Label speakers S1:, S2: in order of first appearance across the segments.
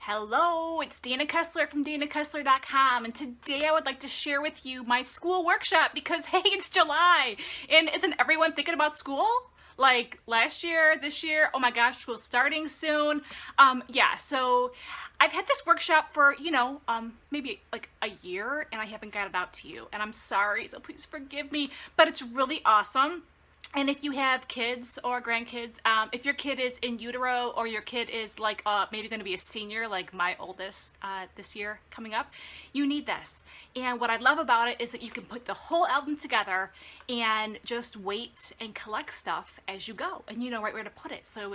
S1: Hello, it's Dana Kessler from danakessler.com, and today I would like to share with you my school workshop because hey, it's July, and isn't everyone thinking about school? Like last year, this year, oh my gosh, school's starting soon. So I've had this workshop for, maybe like a year, and I haven't got it out to you, and I'm sorry, so please forgive me, but it's really awesome. And if you have kids or grandkids, if your kid is in utero or your kid is like maybe going to be a senior like my oldest this year coming up, you need this. And what I love about it is that you can put the whole album together and just wait and collect stuff as you go. And you know right where to put it so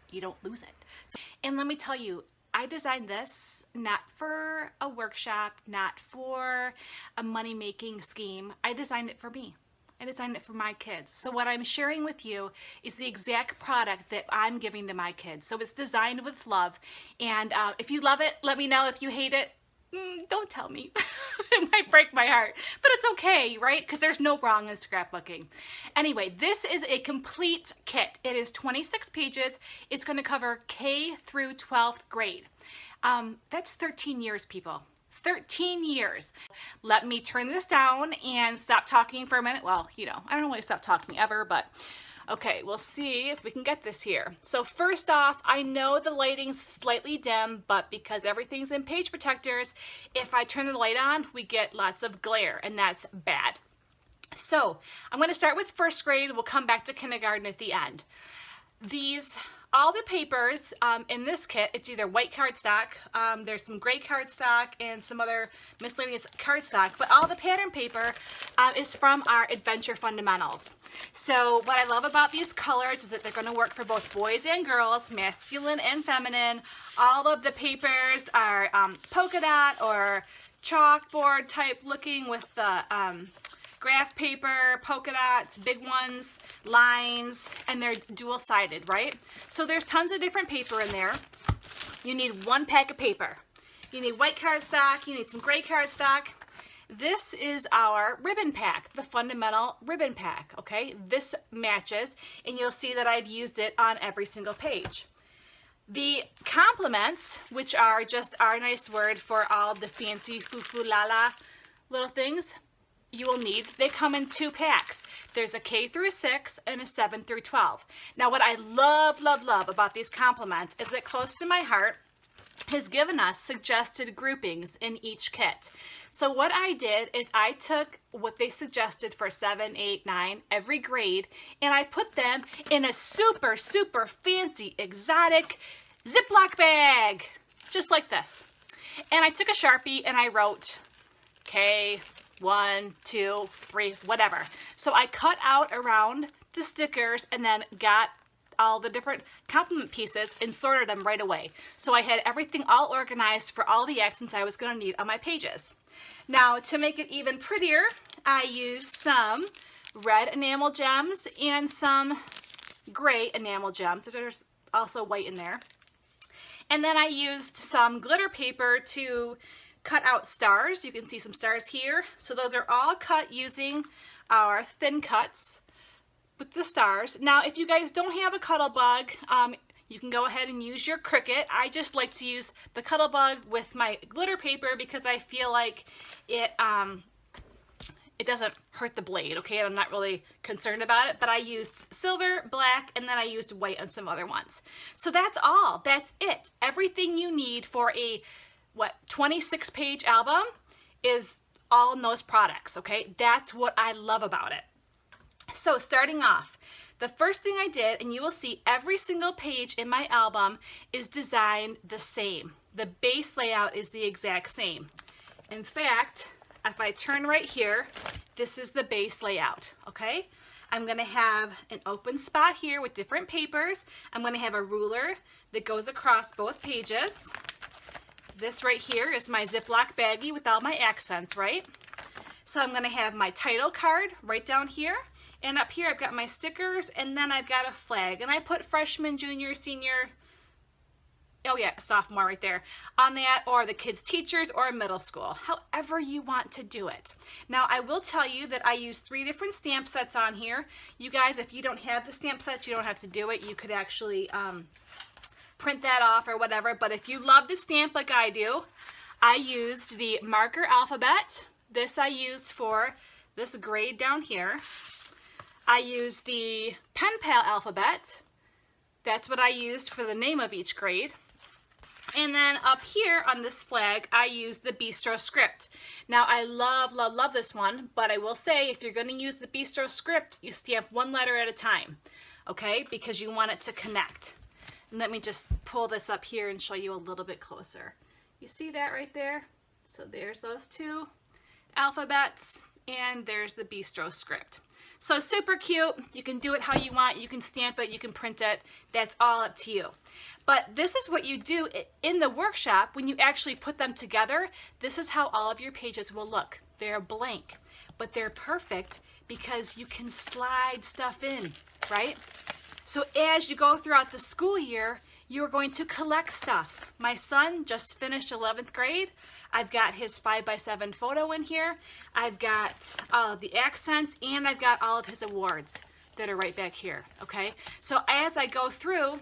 S1: you don't lose it. And let me tell you, I designed this not for a workshop, not for a money-making scheme. I designed it for me. I designed it for my kids. So what I'm sharing with you is the exact product that I'm giving to my kids. So it's designed with love. And if you love it, let me know. If you hate it, don't tell me. It might break my heart. But it's okay, right? Because there's no wrong in scrapbooking. Anyway, this is a complete kit. It is 26 pages. It's going to cover K through 12th grade. That's 13 years, people. 13 years. Let me turn this down and stop talking for a minute. Well, I don't really stop talking ever, but okay, we'll see if we can get this here. So first off, I know the lighting's slightly dim, but because everything's in page protectors, if I turn the light on, we get lots of glare, and that's bad. So I'm going to start with first grade. We'll come back to kindergarten at the end. All the papers in this kit, it's either white cardstock, there's some gray cardstock and some other miscellaneous cardstock, but all the pattern paper is from our Adventure Fundamentals. So what I love about these colors is that they're going to work for both boys and girls, masculine and feminine. All of the papers are polka dot or chalkboard type looking with the graph paper, polka dots, big ones, lines, and they're dual-sided, right? So there's tons of different paper in there. You need one pack of paper. You need white cardstock, you need some gray cardstock. This is our ribbon pack, the Fundamental ribbon pack, okay? This matches, and you'll see that I've used it on every single page. The complements, which are just our nice word for all the fancy foo-foo-la-la little things, you will need, they come in 2 packs. There's a K through 6 and a 7 through 12. Now what I love, love, love about these complements is that Close to My Heart has given us suggested groupings in each kit. So what I did is I took what they suggested for 7, 8, 9, every grade, and I put them in a super, super fancy, exotic Ziploc bag, just like this. And I took a Sharpie and I wrote K, 1, 2, 3, whatever. So I cut out around the stickers and then got all the different complement pieces and sorted them right away. So I had everything all organized for all the accents I was going to need on my pages. Now to make it even prettier, I used some red enamel gems and some gray enamel gems. There's also white in there. And then I used some glitter paper to cut out stars. You can see some stars here. So those are all cut using our thin cuts with the stars. Now, if you guys don't have a Cuttlebug, you can go ahead and use your Cricut. I just like to use the Cuttlebug with my glitter paper because I feel like it doesn't hurt the blade, okay? I'm not really concerned about it, but I used silver, black, and then I used white on some other ones. So that's all. That's it. Everything you need for a 26-page album is all in those products, okay? That's what I love about it. So starting off, the first thing I did, and you will see every single page in my album is designed the same. The base layout is the exact same. In fact, if I turn right here, this is the base layout, okay? I'm gonna have an open spot here with different papers. I'm gonna have a ruler that goes across both pages. This right here is my Ziploc baggie with all my accents, right? So I'm going to have my title card right down here. And up here I've got my stickers, and then I've got a flag. And I put freshman, junior, senior, oh yeah, sophomore right there, on that, or the kids' teachers, or middle school, however you want to do it. Now I will tell you that I use 3 different stamp sets on here. You guys, if you don't have the stamp sets, you don't have to do it. You could actually print that off or whatever. But if you love to stamp like I do, I used the marker alphabet. This I used for this grade down here. I used the pen pal alphabet. That's what I used for the name of each grade. And then up here on this flag, I used the Bistro script. Now I love, love, love this one, but I will say if you're going to use the Bistro script, you stamp one letter at a time, okay? Because you want it to connect. And let me just pull this up here and show you a little bit closer. You see that right there? So there's those two alphabets, and there's the Bistro script. So super cute. You can do it how you want. You can stamp it, you can print it. That's all up to you. But this is what you do in the workshop when you actually put them together. This is how all of your pages will look. They're blank, but they're perfect because you can slide stuff in, right? So as you go throughout the school year, you're going to collect stuff. My son just finished 11th grade. I've got his 5x7 photo in here. I've got all of the accents, and I've got all of his awards that are right back here, okay? So as I go through,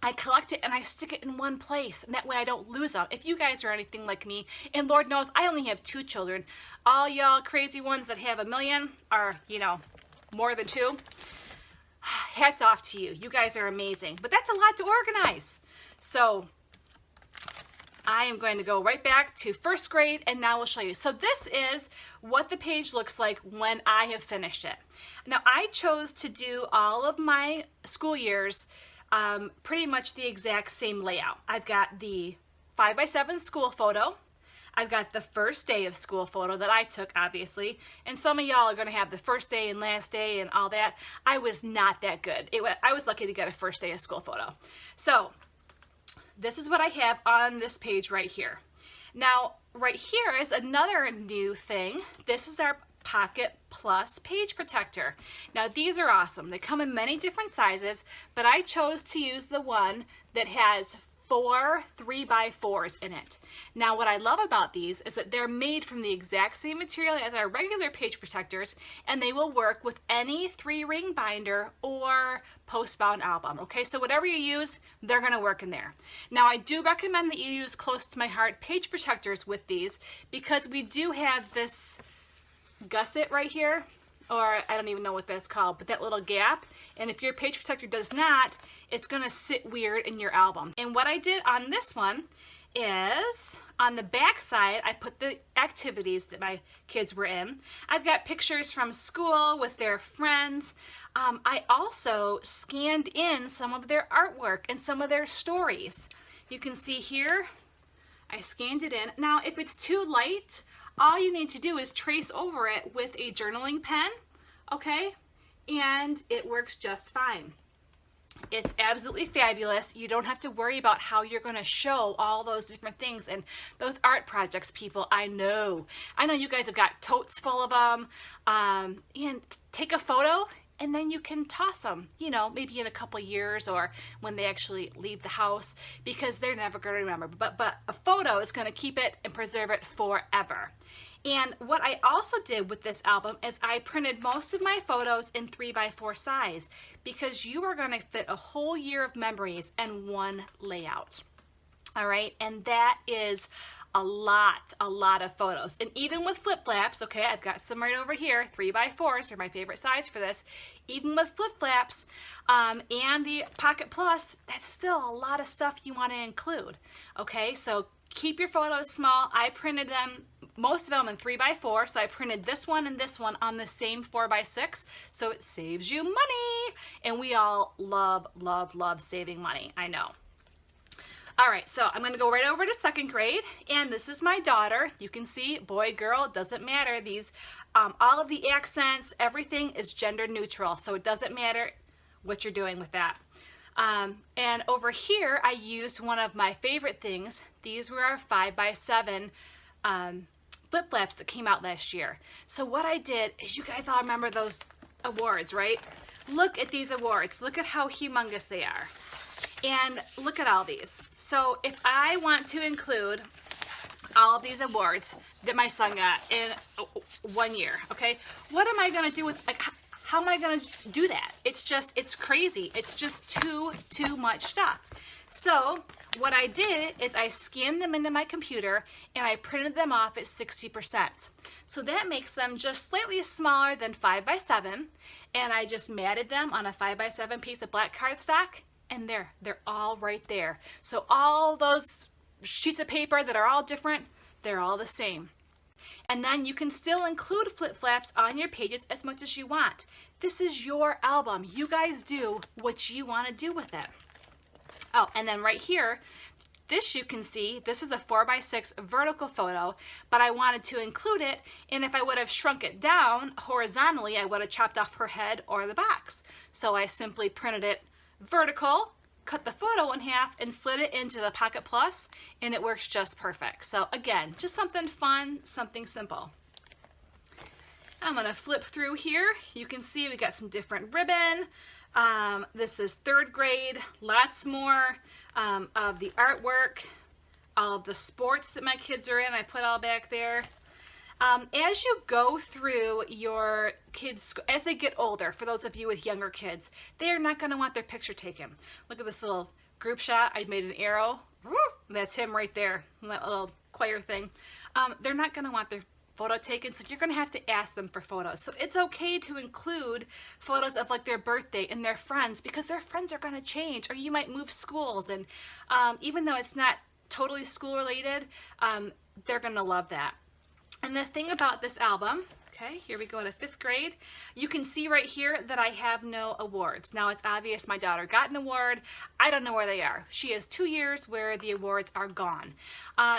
S1: I collect it and I stick it in one place, and that way I don't lose them. If you guys are anything like me, and Lord knows I only have 2 children, all y'all crazy ones that have a million or, you know, more than 2, hats off to you. You guys are amazing, but that's a lot to organize. So I am going to go right back to 1st grade, and now we'll show you. So this is what the page looks like when I have finished it. Now I chose to do all of my school years pretty much the exact same layout. I've got the 5x7 school photo. I've got the first day of school photo that I took, obviously, and some of y'all are going to have the first day and last day and all that. I was not that good. I was lucky to get a first day of school photo. So this is what I have on this page right here. Now, right here is another new thing. This is our Pocket Plus page protector. Now these are awesome. They come in many different sizes, but I chose to use the one that has 4 3x4s in it. Now what I love about these is that they're made from the exact same material as our regular page protectors, and they will work with any 3-ring binder or postbound album. Okay, so whatever you use, they're going to work in there. Now I do recommend that you use close to my heart page protectors with these, because we do have this gusset right here, or I don't even know what that's called, but that little gap, and if your page protector does not, it's going to sit weird in your album. And what I did on this one is on the back side, I put the activities that my kids were in. I've got pictures from school with their friends. I also scanned in some of their artwork and some of their stories. You can see here, I scanned it in. Now if it's too light, all you need to do is trace over it with a journaling pen, okay? And it works just fine. It's absolutely fabulous. You don't have to worry about how you're going to show all those different things and those art projects, people. I know you guys have got totes full of them. And take a photo, and then you can toss them, you know, maybe in a couple years or when they actually leave the house, because they're never going to remember. But a photo is going to keep it and preserve it forever. And what I also did with this album is I printed most of my photos in 3x4 size, because you are going to fit a whole year of memories in one layout. All right, and that is a lot of photos. And even with flip flaps, okay, I've got some right over here, 3x4s are my favorite size for this. Even with flip flaps and the Pocket Plus, that's still a lot of stuff you want to include. Okay, so keep your photos small. I printed them, most of them in 3x4, so I printed this one and this one on the same 4x6, so it saves you money. And we all love, love, love saving money, I know. All right, so I'm going to go right over to 2nd grade, and this is my daughter. You can see, boy, girl, it doesn't matter. These, all of the accents, everything is gender neutral, so it doesn't matter what you're doing with that. And over here, I used one of my favorite things. These were our 5x7 flip flaps that came out last year. So what I did is, you guys all remember those awards, right? Look at these awards. Look at how humongous they are. And look at all these. So if I want to include all of these awards that my son got in 1 year, okay, what am I going to do with, like, how am I going to do that? It's crazy. It's just too much stuff. So what I did is I scanned them into my computer and I printed them off at 60%. So that makes them just slightly smaller than 5x7, and I just matted them on a 5x7 piece of black cardstock, and they're all right there. So all those sheets of paper that are all different, they're all the same. And then you can still include flip-flaps on your pages as much as you want. This is your album. You guys do what you want to do with it. Oh, and then right here, this you can see, this is a 4x6 vertical photo, but I wanted to include it, and if I would have shrunk it down horizontally, I would have chopped off her head or the box. So I simply printed it vertical, cut the photo in half, and slid it into the Pocket Plus, and it works just perfect. So again, just something fun, something simple. I'm gonna flip through here. You can see we got some different ribbon. This is 3rd grade, lots more of the artwork, all of the sports that my kids are in, I put all back there. As you go through your kids, as they get older, for those of you with younger kids, they are not going to want their picture taken. Look at this little group shot. I made an arrow. That's him right there, that little choir thing. They're not going to want their photo taken, so you're going to have to ask them for photos. So it's okay to include photos of like their birthday and their friends, because their friends are going to change, or you might move schools, and even though it's not totally school related, they're going to love that. And the thing about this album, okay, here we go to 5th grade. You can see right here that I have no awards. Now it's obvious my daughter got an award. I don't know where they are. She has 2 years where the awards are gone.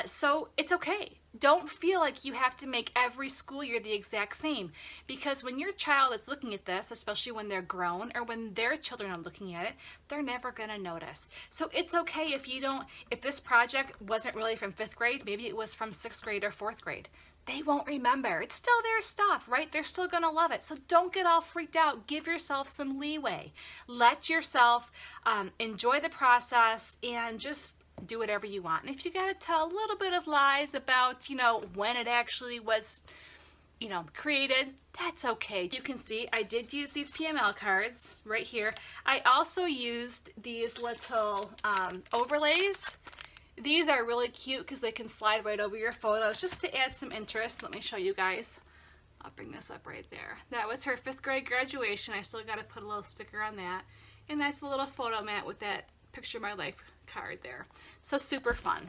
S1: So it's okay. Don't feel like you have to make every school year the exact same, because when your child is looking at this, especially when they're grown or when their children are looking at it, they're never gonna notice. So it's okay if this project wasn't really from 5th grade, maybe it was from 6th grade or 4th grade. They won't remember. It's still their stuff, right? They're still gonna love it. So don't get all freaked out. Give yourself some leeway. Let yourself enjoy the process and just do whatever you want. And if you gotta tell a little bit of lies about, when it actually was, created, that's okay. You can see I did use these PML cards right here. I also used these little overlays. These are really cute because they can slide right over your photos just to add some interest. Let me show you guys. I'll bring this up right there. That was her 5th grade graduation. I still got to put a little sticker on that. And that's a little photo mat with that Picture My Life card there. So super fun.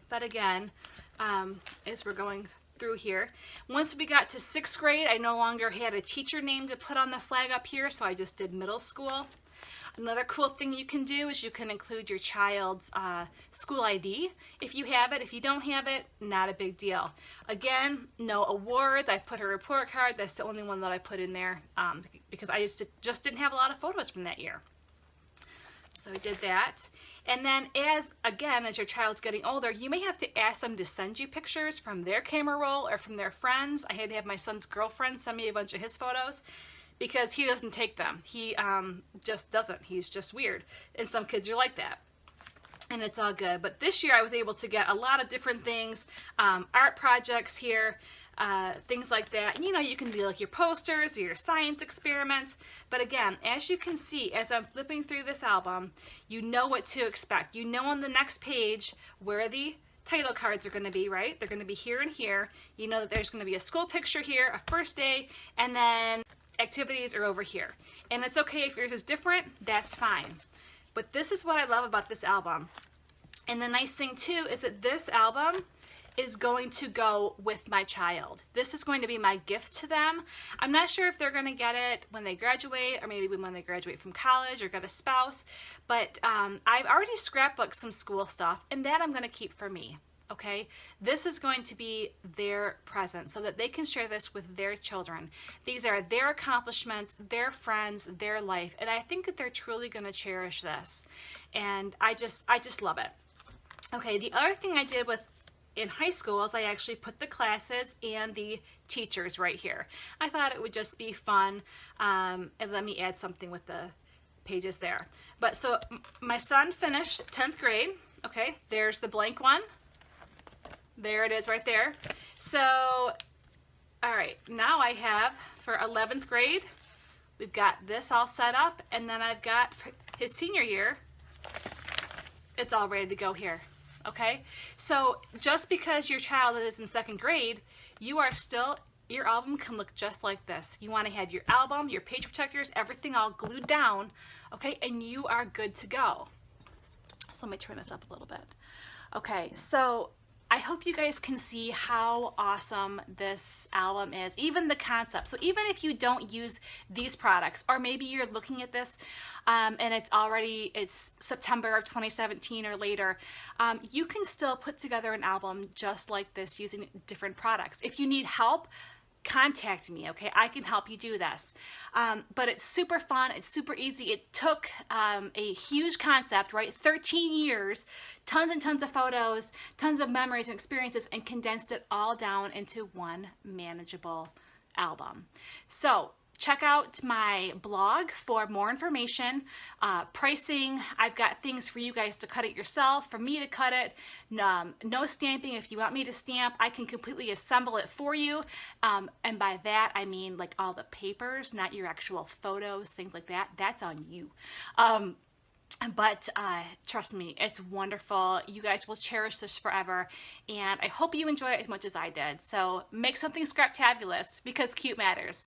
S1: But again, as we're going through here, once we got to 6th grade, I no longer had a teacher name to put on the flag up here, so I just did middle school. Another cool thing you can do is you can include your child's school ID if you have it. If you don't have it, not a big deal. Again, no awards. I put her report card. That's the only one that I put in there because I just didn't have a lot of photos from that year. So I did that. And then as your child's getting older, you may have to ask them to send you pictures from their camera roll or from their friends. I had to have my son's girlfriend send me a bunch of his photos, because he doesn't take them. He just doesn't. He's just weird. And some kids are like that. And it's all good. But this year I was able to get a lot of different things, art projects here, things like that. And you can do like your posters or your science experiments. But again, as you can see, as I'm flipping through this album, you know what to expect. You know on the next page where the title cards are going to be, right? They're going to be here and here. You know that there's going to be a school picture here, a first day, and then activities are over here. And it's okay if yours is different, that's fine. But this is what I love about this album. And the nice thing too is that this album is going to go with my child. This is going to be my gift to them. I'm not sure if they're going to get it when they graduate, or maybe when they graduate from college or get a spouse, but I've already scrapbooked some school stuff, and that I'm going to keep for me. Okay, this is going to be their present so that they can share this with their children. These are their accomplishments, their friends, their life, and I think that they're truly going to cherish this. And I just love it. Okay, the other thing I did in high school is I actually put the classes and the teachers right here. I thought it would just be fun, and let me add something with the pages there. But so my son finished 10th grade. Okay, there's the blank one. There it is right there. So, all right, now I have for 11th grade, we've got this all set up, and then I've got for his senior year, it's all ready to go here. Okay, so just because your child is in second grade, you are still, your album can look just like this. You want to have your album, your page protectors, everything all glued down, okay, and you are good to go. So let me turn this up a little bit. Okay, so I hope you guys can see how awesome this album is, even the concept. So even if you don't use these products, or maybe you're looking at this and it's September of 2017 or later, you can still put together an album just like this using different products. If you need help, contact me, okay? I can help you do this. But it's super fun, it's super easy. It took a huge concept, right? 13 years, tons and tons of photos, tons of memories and experiences, and condensed it all down into one manageable album. So check out my blog for more information, pricing. I've got things for you guys to cut it yourself, for me to cut it, no stamping. If you want me to stamp, I can completely assemble it for you. And by that, I mean like all the papers, not your actual photos, things like that. That's on you. But trust me, it's wonderful. You guys will cherish this forever, and I hope you enjoy it as much as I did. So make something scraptabulous, because cute matters.